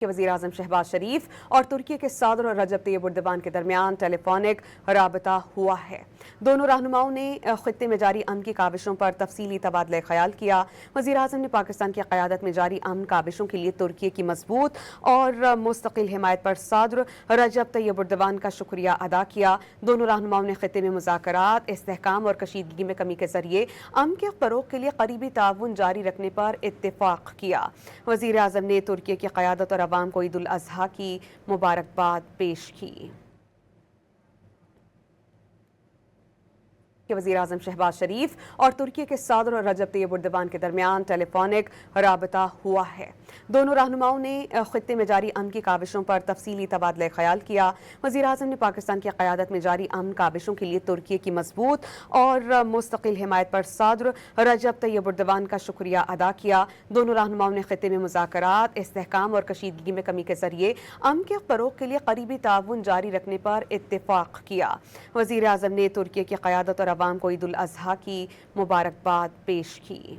کہ وزیراعظم شہباز شریف اور ترکی کے صدر رجب طیب اردوان کے درمیان ٹیلی فونک رابطہ ہوا ہے۔ دونوں رہنماؤں نے خطے میں جاری امن کی کاوشوں پر تفصیلی تبادلہ خیال کیا۔ وزیراعظم نے پاکستان کی قیادت میں جاری امن کاوشوں کے لیے ترکی کی مضبوط اور مستقل حمایت پر صدر رجب طیب اردوان کا شکریہ ادا کیا۔ دونوں رہنماؤں نے خطے میں مذاکرات، استحکام اور کشیدگی میں کمی کے ذریعے امن کے فروغ کے لیے قریبی تعاون جاری رکھنے پر اتفاق کیا۔ وزیراعظم نے ترکی کی قیادت اور عوام کو عید الاضحیٰ کی مبارکباد پیش کی۔ کہ وزیراعظم شہباز شریف اور ترکی کے صدر رجب طیب اردوان کے درمیان ٹیلی فونک رابطہ ہوا ہے۔ دونوں رہنماؤں نے خطے میں جاری امن کی کاوشوں پر تفصیلی تبادلہ خیال کیا۔ وزیراعظم نے پاکستان کی قیادت میں جاری امن کاوشوں کے لیے ترکی کی مضبوط اور مستقل حمایت پر صدر رجب طیب اردوان کا شکریہ ادا کیا۔ دونوں رہنماؤں نے خطے میں مذاکرات، استحکام اور کشیدگی میں کمی کے ذریعے امن کے فروغ کے لیے قریبی تعاون جاری رکھنے پر اتفاق کیا۔ وزیراعظم نے ترکی کی قیادت اور عوام کو عید الاضحیٰ کی مبارکباد پیش کی۔